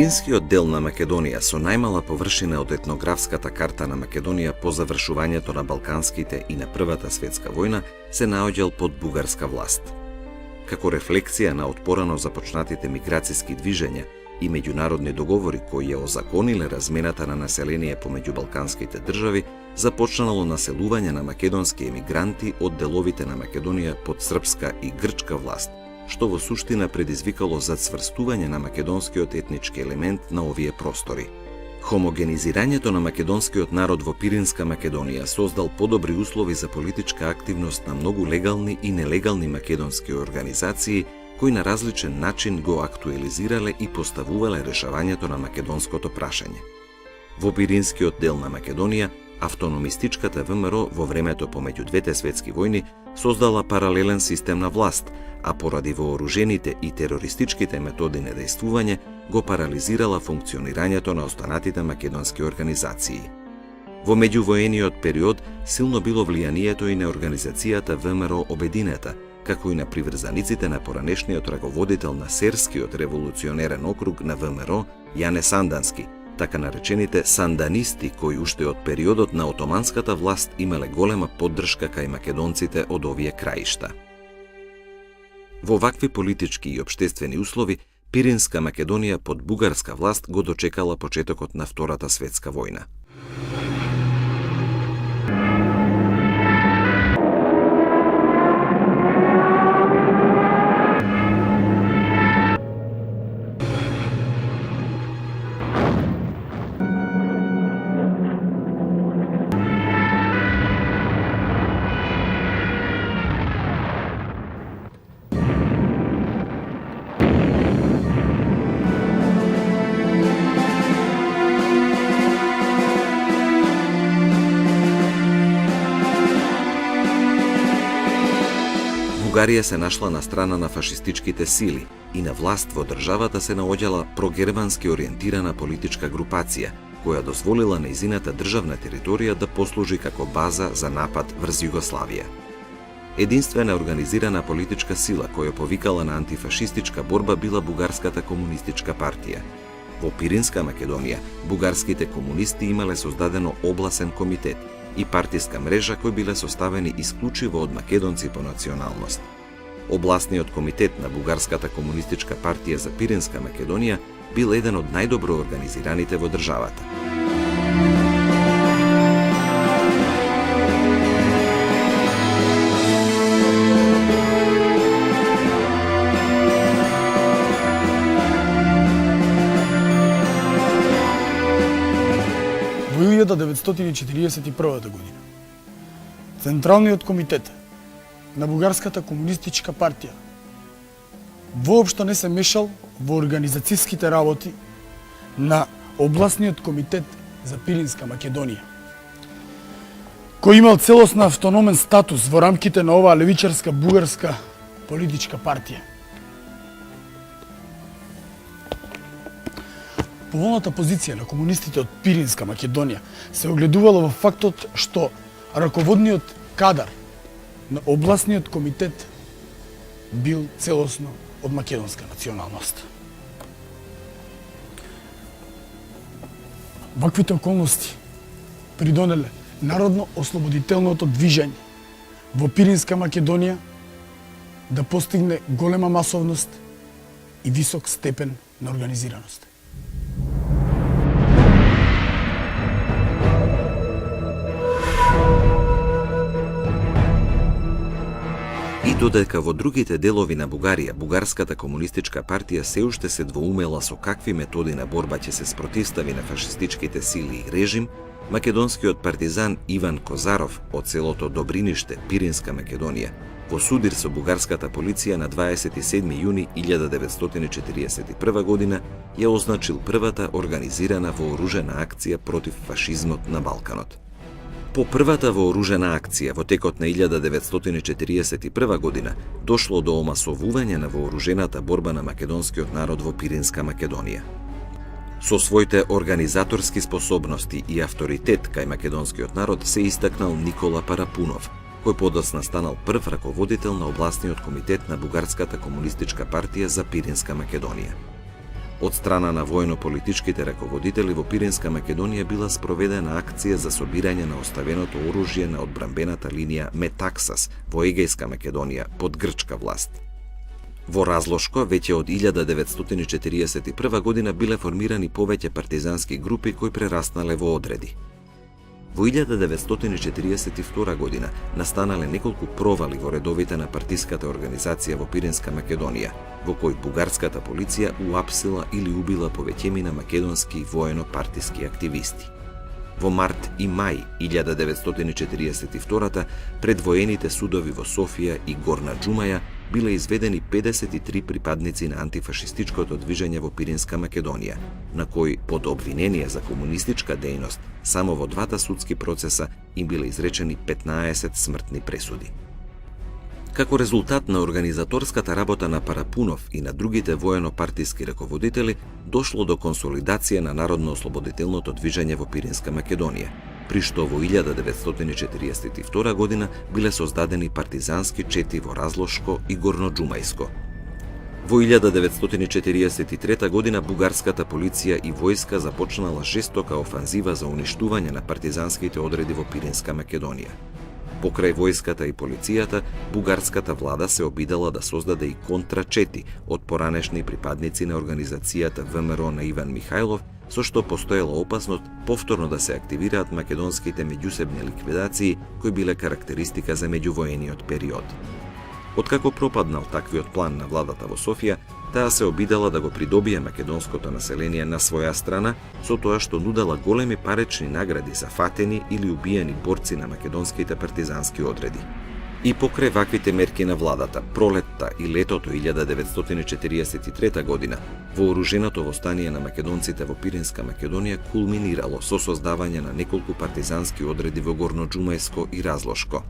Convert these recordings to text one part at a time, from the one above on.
Пиринскиот дел на Македонија со најмала површина од етнографската карта на Македонија по завршувањето на Балканските и на Првата светска војна се наоѓал под бугарска власт. Како рефлексија на отпорано започнатите миграцијски движења и меѓународни договори кои ја озакониле размената на население помеѓу балканските држави, започнало населување на македонски емигранти од деловите на Македонија под српска и грчка власт, што во суштина предизвикало зацврстување на македонскиот етнички елемент на овие простори. Хомогенизирањето на македонскиот народ во Пиринска Македонија создал подобри услови за политичка активност на многу легални и нелегални македонски организации кои на различен начин го актуализирале и поставувале решавањето на македонското прашање. Во Пиринскиот дел на Македонија, автономистичката ВМРО во времето помеѓу двете светски војни создала паралелен систем на власт, а поради вооружените и терористичките методи на дејствување го парализирала функционирањето на останатите македонски организации. Во меѓувоениот период силно било влијанието и на организацијата ВМРО Обединета, како и на приврзаниците на поранешниот раководител на Серскиот револуционерен округ на ВМРО Јане Сандански, така наречените санданисти кои уште од периодот на отоманската власт имале голема поддршка кај македонците од овие краишта. Во вакви политички и општествени услови, Пиринска Македонија под бугарска власт го дочекала почетокот на Втората светска војна. Бугарија се нашла на страна на фашистичките сили и на власт во државата се наоѓала прогермански ориентирана политичка групација, која дозволила нејзината државна територија да послужи како база за напад врз Југославија. Единствена организирана политичка сила која повикала на антифашистичка борба била Бугарската комунистичка партија. Во Пиринска Македонија, бугарските комунисти имале создадено обласен комитет и партиска мрежа кои биле составени исклучиво од македонци по националност. Обласниот комитет на Бугарската комунистичка партија за Пиринска Македонија бил еден од најдобро организираните во државата. Во 1941 година Централниот комитет на Бугарската комунистичка партија воопшто не се мешал во организацијските работи на обласниот комитет за Пиринска Македонија, кој имал целосно автономен статус во рамките на оваа левичарска бугарска политичка партија. Поволната позиција на комунистите од Пиринска Македонија се огледувала во фактот што раководниот кадар на обласниот комитет бил целосно од македонска националност. Ваквите околности придонеле народно-ослободителното движење во Пиринска Македонија да постигне голема масовност и висок степен на организираност. И додека во другите делови на Бугарија, Бугарската комунистичка партија се уште се двоумела со какви методи на борба ќе се спротивстави на фашистичките сили и режим, македонскиот партизан Иван Козаров од селото Добриниште, Пиринска Македонија, во судир со бугарската полиција на 27 јуни 1941 година ја означил првата организирана вооружена акција против фашизмот на Балканот. По првата вооружена акција во текот на 1941 година дошло до омасовување на вооружената борба на македонскиот народ во Пиринска Македонија. Со своите организаторски способности и авторитет кај македонскиот народ се истакнал Никола Парапунов, кој подоцна станал прв раководител на обласниот комитет на Бугарската комунистичка партија за Пиринска Македонија. Од страна на воено-политичките раководители во Пиринска Македонија била спроведена акција за собирање на оставеното оружје на одбранбената линија Метаксас во Егејска Македонија под грчка власт. Во Разлошко, веќе од 1941 година биле формирани повеќе партизански групи кои прераснале во одреди. Во 1942 година настанале неколку провали во редовите на партиската организација во Пиринска Македонија, во кој бугарската полиција уапсила или убила повеќемина македонски воено-партиски активисти. Во март и мај 1942 пред воените судови во Софија и Горна Џумаја биле изведени 53 припадници на антифашистичкото движење во Пиринска Македонија, на кои под обвинение за комунистичка дејност само во двата судски процеса им биле изречени 15 смртни пресуди. Како резултат на организаторската работа на Парапунов и на другите воено-партиски раководители, дошло до консолидација на народно-ослободителното движење во Пиринска Македонија, при што во 1942 година биле создадени партизански чети во Разлошко и Горноџумајско. Во 1943 година бугарската полиција и војска започнала жестока офанзива за уништување на партизанските одреди во Пиринска Македонија. Покрај војската и полицијата, бугарската влада се обидела да создаде и контрачети од поранешни припадници на организацијата ВМРО на Иван Михајлов, со што постоела опасност повторно да се активираат македонските меѓусебни ликвидации кои биле карактеристика за меѓувоениот период. Откако пропаднал таквиот план на владата во Софија, таа се обидела да го придобие македонското население на своја страна, со тоа што нудела големи парични награди за фатени или убиени борци на македонските партизански одреди. И покрај ваквите мерки на владата, пролетта и летото 1943 година, вооруженото востание на македонците во Пиринска Македонија кулминирало со создавање на неколку партизански одреди во Горноџумајско и Разлошко.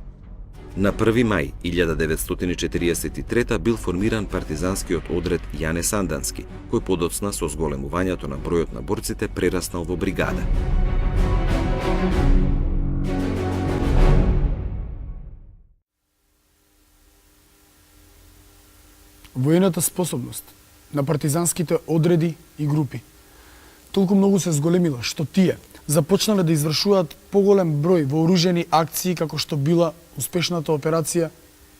На 1 мај 1943 бил формиран партизанскиот одред Јане Сандански, кој подоцна со зголемувањето на бројот на борците прераснал во бригада. Воената способност на партизанските одреди и групи толку многу се зголемила што тие започнале да извршуваат поголем број вооружени акции како што била успешната операција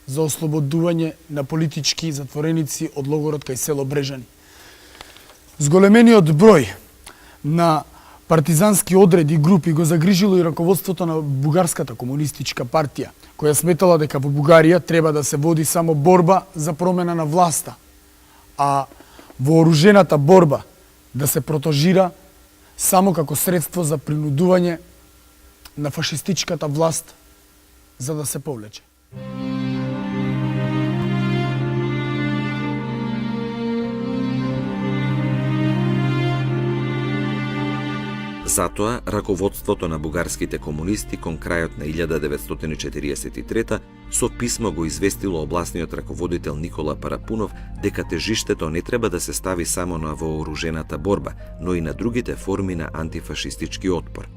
за ослободување на политички затвореници од логорот кај село Брежани. Зголемениот број на партизански одреди и групи го загрижило и раководството на Бугарската комунистичка партија, која сметала дека во Бугарија треба да се води само борба за промена на власта, а вооружената борба да се протожира само како средство за принудување на фашистичката власт за да се повлече. Затоа, раководството на бугарските комунисти кон крајот на 1943 со писмо го известило областниот раководител Никола Парапунов дека тежиштето не треба да се стави само на вооружената борба, но и на другите форми на антифашистички отпор.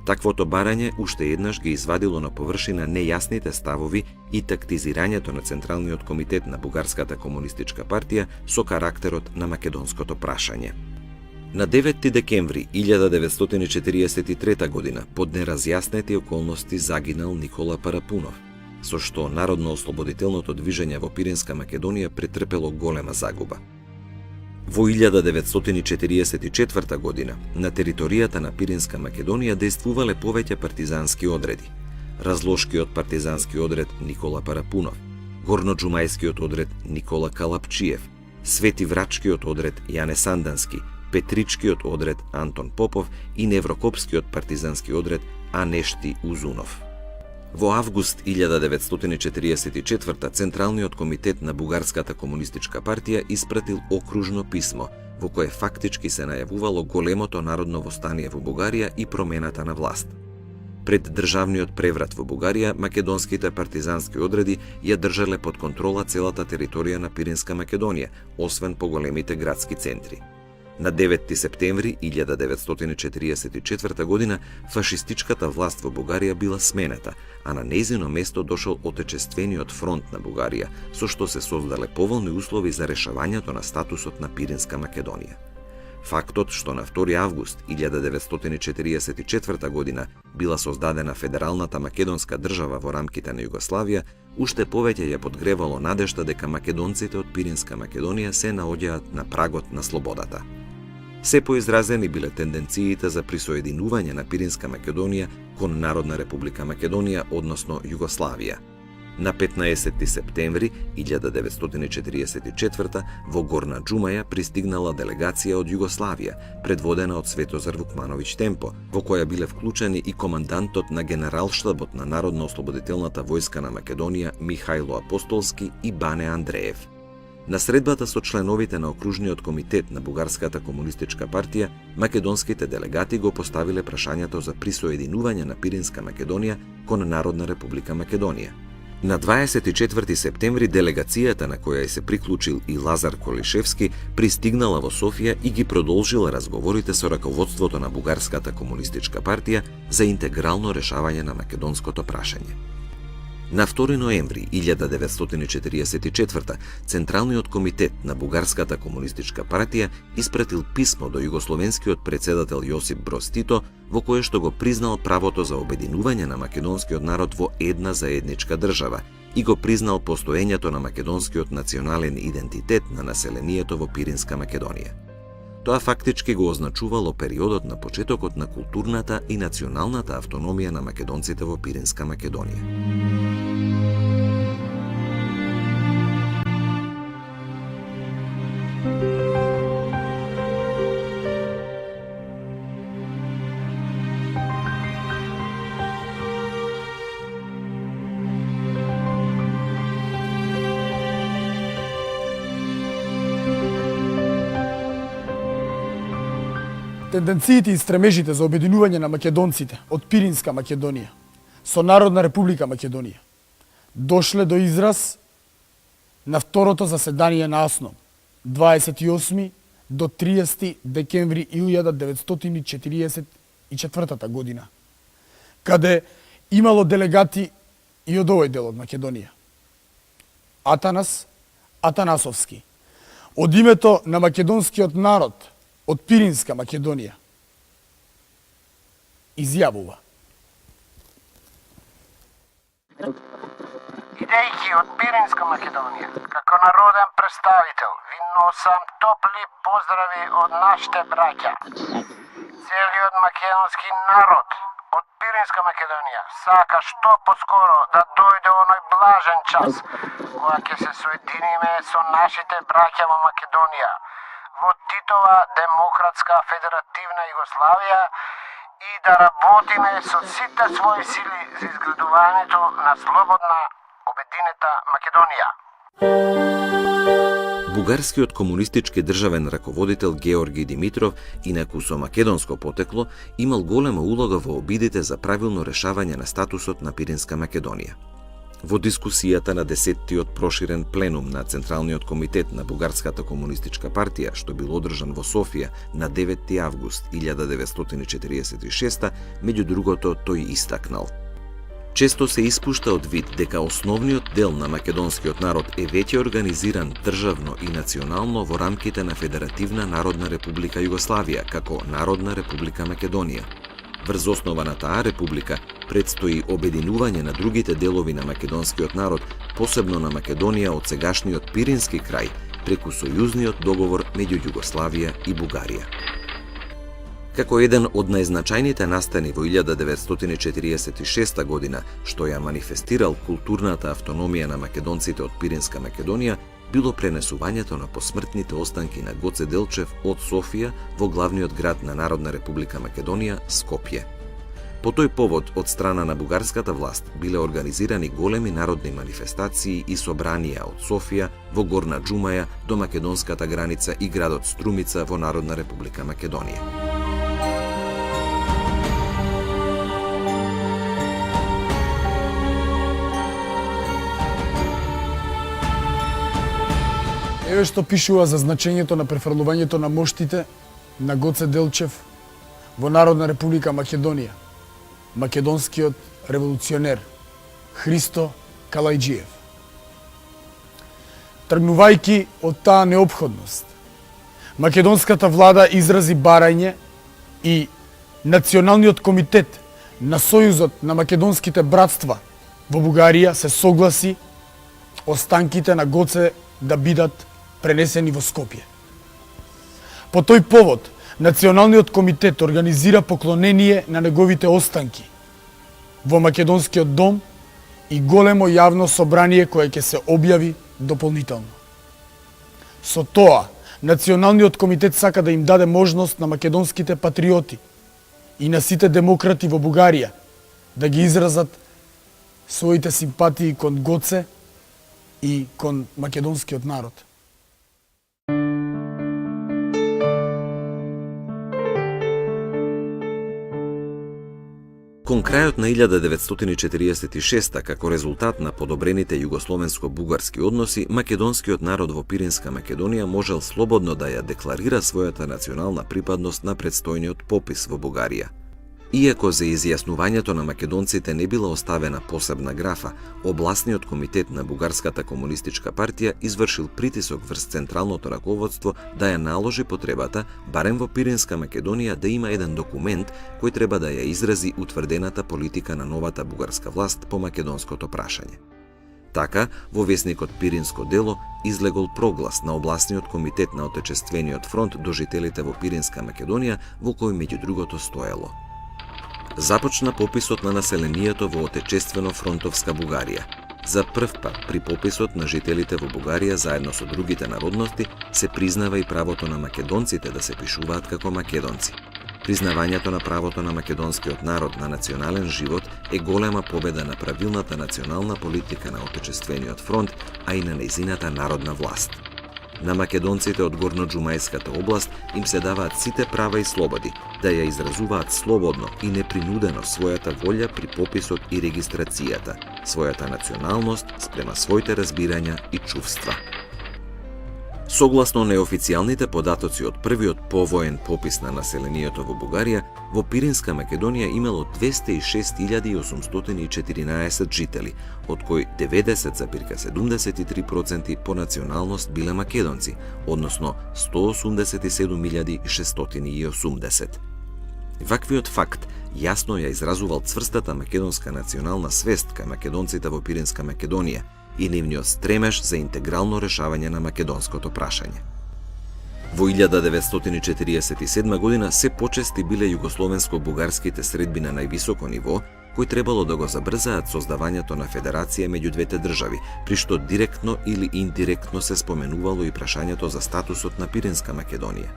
Таквото барање уште еднаш ги извадило на површина нејасните ставови и тактизирањето на Централниот комитет на Бугарската комунистичка партија со карактерот на македонското прашање. На 9 декември 1943 година под неразјаснети околности загинал Никола Парапунов, со што народно-ослободителното движење во Пиринска Македонија претрпело голема загуба. Во 1944 година на територијата на Пиринска Македонија действувале повеќе партизански одреди. Разлошкиот партизански одред Никола Парапунов, Горноџумајскиот одред Никола Калапчиев, Свети Врачкиот одред Јане Сандански, Петричкиот одред Антон Попов и Неврокопскиот партизански одред Анешти Узунов. Во август 1944 Централниот комитет на Бугарската комунистичка партија испратил окружно писмо во кое фактички се најавувало големото народно востание во Бугарија и промената на власт. Пред државниот преврат во Бугарија, македонските партизански одреди ја држале под контрола целата територија на Пиринска Македонија, освен поголемите градски центри. На 9 септември 1944 година фашистичката власт во Бугарија била сменета, а на нејзино место дошол Отечествениот фронт на Бугарија, со што се создале поволни услови за решавањето на статусот на Пиринска Македонија. Фактот што на 2 август 1944 година била создадена Федералната македонска држава во рамките на Југославија, уште повеќе ја подгревало надежта дека македонците од Пиринска Македонија се наоѓаат на прагот на слободата. Се поизразени биле тенденциите за присоединување на Пиринска Македонија кон Народна република Македонија, односно Југославија. На 15 септември 1944 во Горна Џумаја пристигнала делегација од Југославија, предводена од Светозар Вукмановиќ Темпо, во која биле вклучени и командантот на Генералштабот на Народно-ослободителната војска на Македонија Михајло Апостолски и Бане Андреев. На средбата со членовите на окружниот комитет на Бугарската комунистичка партија, македонските делегати го поставиле прашањето за присоединување на Пиринска Македонија кон Народна република Македонија. На 24 септември делегацијата на која се приклучил и Лазар Колишевски пристигнала во Софија и ги продолжила разговорите со раководството на Бугарската комунистичка партија за интегрално решавање на македонското прашање. На 2 ноември 1944 Централниот комитет на Бугарската комунистичка партија испратил писмо до југословенскиот председател Јосип Броз Тито, во кое што го признал правото за обединување на македонскиот народ во една заедничка држава и го признал постоењето на македонскиот национален идентитет на населението во Пиринска Македонија. Тоа фактички го означувало периодот на почетокот на културната и националната автономија на македонците во Пиринска Македонија. Тенденциите и стремежите за обединување на македонците од Пиринска Македонија со Народна република Македонија дошле до израз на второто заседание на АСНО 28 до 30 декември 1944 година, каде имало делегати и од овој дел од Македонија. Атанас Атанасовски, од името на македонскиот народ од Пиринска Македонија, изјавува: Идејќи од Пиринска Македонија, како народен представител, ви носам топли поздрави од нашите браќа. Целиот македонски народ од Пиринска Македонија сака што поскоро да дојде оној блажен час, кога ќе се соединиме со нашите браќа во Македонија, во Титова демократска федеративна Југославија и да работиме со сите своји сили за изградувањето на слободна, обединета Македонија. Бугарскиот комунистички државен раководител Георги Димитров, инаку со македонско потекло, имал голема улога во обидите за правилно решавање на статусот на Пиринска Македонија. Во дискусијата на 10-тиот проширен пленум на Централниот комитет на Бугарската комунистичка партија, што бил одржан во Софија на 9 август 1946, меѓу другото тој истакнал: често се испушта од вид дека основниот дел на македонскиот народ е веќе организиран државно и национално во рамките на Федеративна Народна република Југославија, како Народна република Македонија. Врз основа на таа република предстои обединување на другите делови на македонскиот народ, посебно на Македонија од сегашниот Пирински крај, преку сојузниот договор меѓу Југославија и Бугарија. Како еден од најзначајните настани во 1946 година, што ја манифестирал културната автономија на македонците од Пиринска Македонија, било пренесувањето на посмртните останки на Гоце Делчев од Софија во главниот град на Народна република Македонија, Скопје. По тој повод, од страна на бугарската власт, биле организирани големи народни манифестации и собранија од Софија во Горна Џумаја до македонската граница и градот Струмица во Народна република Македонија. Еве што пишува за значењето на префрлувањето на моштите на Гоце Делчев во Народна република Македонија, македонскиот револуционер Христо Калајџиев. Тргнувајќи од таа неопходност, македонската влада изрази барање и Националниот комитет на Сојузот на македонските братства во Бугарија се согласи останките на Гоце да бидат пренесени во Скопје. По тој повод, Националниот комитет организира поклонение на неговите останки во Македонскиот дом и големо јавно собрание кое ќе се објави дополнително. Со тоа, Националниот комитет сака да им даде можност на македонските патриоти и на сите демократи во Бугарија да ги изразат своите симпатии кон Гоце и кон македонскиот народ. Кон крајот на 1946 како резултат на подобрените југословенско-бугарски односи, македонскиот народ во Пиринска Македонија можел слободно да ја декларира својата национална припадност на предстојниот попис во Бугарија. Иако за изјаснувањето на македонците не била оставена посебна графа, областниот комитет на Бугарската комунистичка партија извршил притисок врз централното раководство да ја наложи потребата, барем во Пиринска Македонија, да има еден документ кој треба да ја изрази утврдената политика на новата бугарска власт по македонското прашање. Така, во весникот Пиринско дело излегол проглас на областниот комитет на Отечествениот фронт до жителите во Пиринска Македонија, во кој меѓу другото стоело: започна пописот на населението во Отечествено-фронтовска Бугарија. За прв пат при пописот на жителите во Бугарија заедно со другите народности се признава и правото на македонците да се пишуваат како македонци. Признавањето на правото на македонскиот народ на национален живот е голема победа на правилната национална политика на Отечествениот фронт, а и на нејзината народна власт. На македонците од Горноџумајската област им се даваат сите права и слободи да ја изразуваат слободно и непринудено својата волја при пописот и регистрацијата, својата националност спрема своите разбирања и чувства. Согласно неофицијалните податоци од првиот повоен попис на населението во Бугарија, во Пиринска Македонија имало 206.814 жители, од кои 90,73% по националност биле македонци, односно 187.680. Ваквиот факт јасно ја изразувал цврстата македонска национална свест кај македонците во Пиринска Македонија и нивниот стремеж за интегрално решавање на македонското прашање. Во 1947 година се почести биле југословенско-бугарските средби на највисоко ниво, кои требало да го забрзаат создавањето на федерација меѓу двете држави, при што директно или индиректно се споменувало и прашањето за статусот на Пиринска Македонија.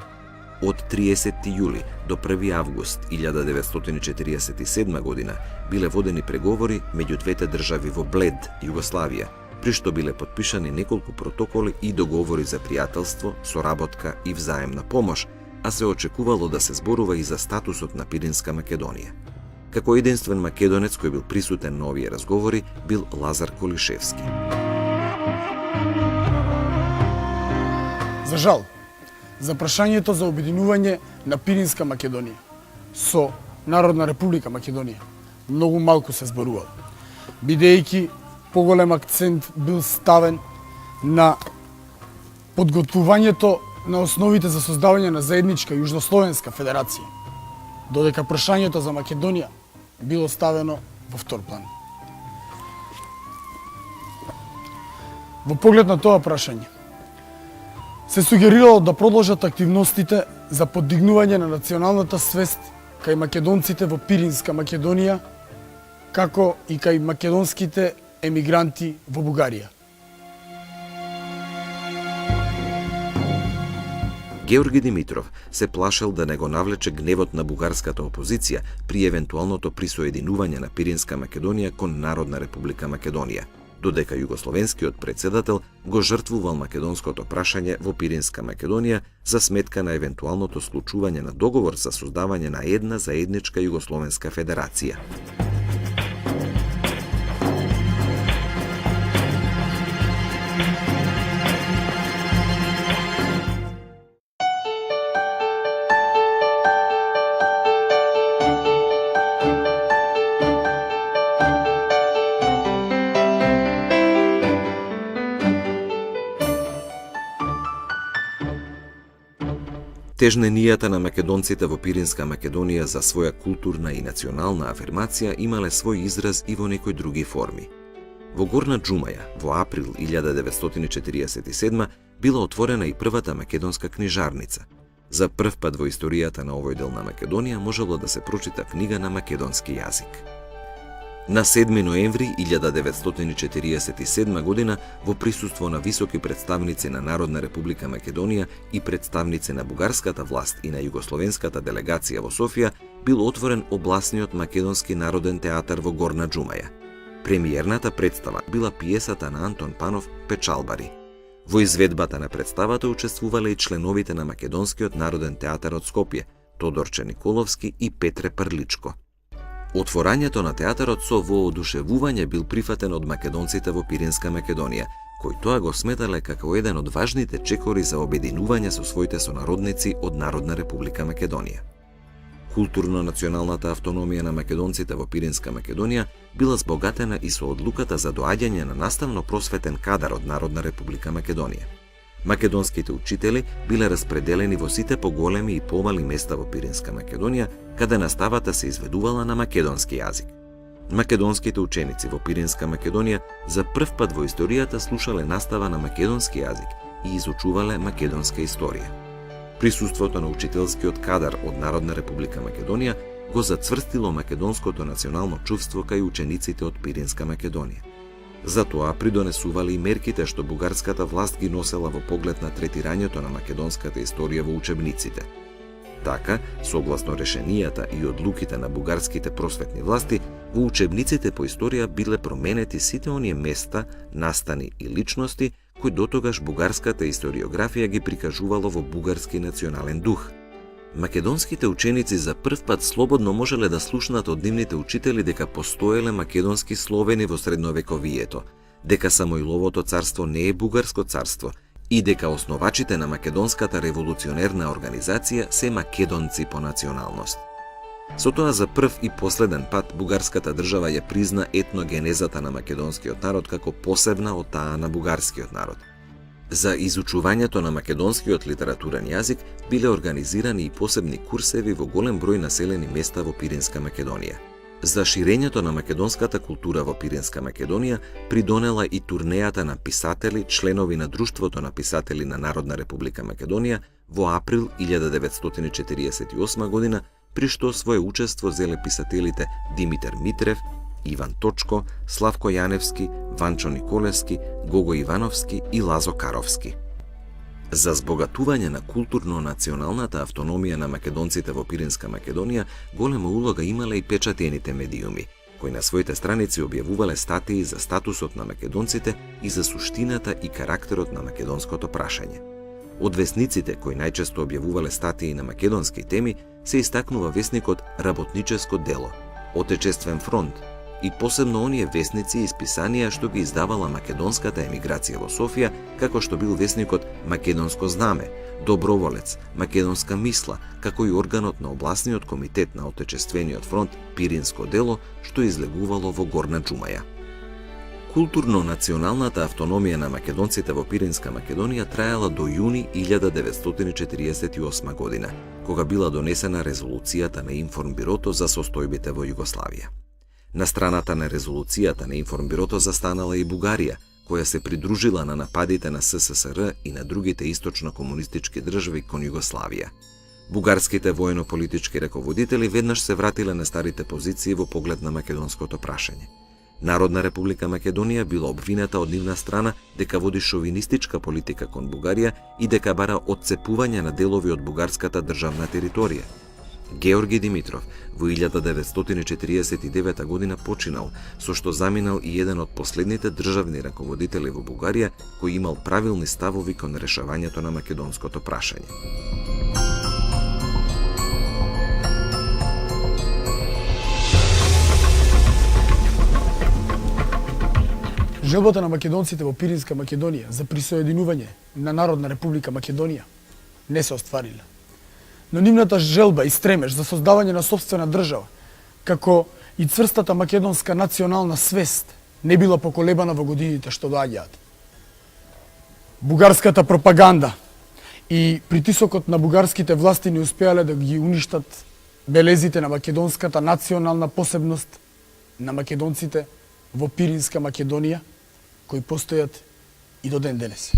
Од 30 јули до 1 август 1947 година биле водени преговори меѓу двете држави во Блед, Југославија, при што биле подпишани неколку протоколи и договори за пријателство, соработка и взаемна помош, а се очекувало да се зборува и за статусот на Пиринска Македонија. Како единствен македонец кој бил присутен на овие разговори бил Лазар Колишевски. За жал, за прашањето за обединување на Пиринска Македонија со Народна република Македонија многу малку се зборувало, бидејќи поголем акцент бил ставен на подготвувањето на основите за создавање на заедничка Јужнословенска федерација, додека прашањето за Македонија било ставено во втор план. Во поглед на тоа прашање, се сугерирало да продолжат активностите за подигнување на националната свест кај македонците во Пиринска Македонија, како и кај македонските емигранти во Бугарија. Георги Димитров се плашел да не го навлече гневот на бугарската опозиција при евентуалното присоединување на Пиринска Македонија кон Народна република Македонија, додека југословенскиот председател го жртвувал македонското прашање во Пиринска Македонија за сметка на евентуалното склучување на договор за создавање на една заедничка Југословенска федерација. Тежненијата на македонците во Пиринска Македонија за своја културна и национална афирмација имале свој израз и во некои други форми. Во Горна Џумаја, во април 1947 била отворена и првата македонска книжарница. За прв пат во историјата на овој дел на Македонија можело да се прочита книга на македонски јазик. На 7 ноември 1947 година, во присуство на високи представници на Народна република Македонија и представници на бугарската власт и на југословенската делегација во Софија, бил отворен обласниот македонски народен театар во Горна Џумаја. Премиерната представа била пиесата на Антон Панов "Печалбари". Во изведбата на представата учествувале и членовите на Македонскиот народен театар од Скопје, Тодорче Николовски и Петре Прличко. Отворањето на театарот со воодушевување бил прифатен од македонците во Пиринска Македонија, кои тоа го сметале како еден од важните чекори за обединување со своите сонародници од Народна република Македонија. Културно-националната автономија на македонците во Пиринска Македонија била збогатена и со одлуката за доаѓање на наставно-просветен кадар од Народна република Македонија. Македонските учители биле распределени во сите поголеми и помали места во Пиринска Македонија, каде наставата се изведувала на македонски јазик. Македонските ученици во Пиринска Македонија за прв пат во историјата слушале настава на македонски јазик и изучувале македонска историја. Присуството на учителскиот кадар од Народна република Македонија го зацврстило македонското национално чувство кај учениците од Пиринска Македонија. Затоа придонесувале и мерките што бугарската власт ги носела во поглед на третирањето на македонската историја во учебниците. Така, согласно решенијата и одлуките на бугарските просветни власти, во учебниците по историја биле променети сите оние места, настани и личности кои дотогаш бугарската историографија ги прикажувало во бугарски национален дух. Македонските ученици за прв пат слободно можеле да слушнат од нивните учители дека постоеле македонски словени во средновековието, дека Самоиловото царство не е бугарско царство и дека основачите на македонската револуционерна организација се македонци по националност. Со тоа за прв и последен пат бугарската држава ја призна етногенезата на македонскиот народ како посебна од таа на бугарскиот народ. За изучувањето на македонскиот литературен јазик биле организирани и посебни курсеви во голем број населени места во Пиринска Македонија. За ширењето на македонската култура во Пиринска Македонија придонела и турнејата на писатели, членови на Друштвото на писатели на Народна република Македонија во април 1948 година, при што свое учество зеле писателите Димитар Митрев, Иван Точко, Славко Јаневски, Ванчо Николевски, Гого Ивановски и Лазо Каровски. За збогатување на културно-националната автономија на македонците во Пиринска Македонија голема улога имале и печатените медиуми, кои на своите страници објавувале статии за статусот на македонците и за суштината и карактерот на македонското прашање. Од весниците кои најчесто објавувале статии на македонски теми се истакнува весникот Работническо дело, Отечествен фронт и посебно оние весници и списанија што ги издавала македонската емиграција во Софија, како што бил весникот Македонско знаме, Доброволец, Македонска мисла, како и органот на обласниот комитет на Отечествениот фронт Пиринско дело, што излегувало во Горна Џумаја. Културно-националната автономија на македонците во Пиринска Македонија траела до јуни 1948 година, кога била донесена резолуцијата на Информбирото за состојбите во Југославија. На страната на резолуцијата на Информбирото застанала и Бугарија, која се придружила на нападите на СССР и на другите источно-комунистички држави кон Југославија. Бугарските воено-политички раководители веднаш се вратиле на старите позиции во поглед на македонското прашање. Народна република Македонија била обвината од нивна страна дека води шовинистичка политика кон Бугарија и дека бара отцепување на делови од бугарската државна територија. Георги Димитров во 1949 година починал, со што заминал и еден од последните државни раководители во Бугарија кој имал правилни ставови кон решавањето на македонското прашање. Желбата на македонците во Пиринска Македонија за присоединување на Народна република Македонија не се остварила. Но нивната желба и стремеж за создавање на сопствена држава, како и цврстата македонска национална свест, не била поколебана во годините што доаѓаат. Бугарската пропаганда и притисокот на бугарските власти не успеале да ги уништат белезите на македонската национална посебност на македонците во Пиринска Македонија, кои постојат и до ден денес.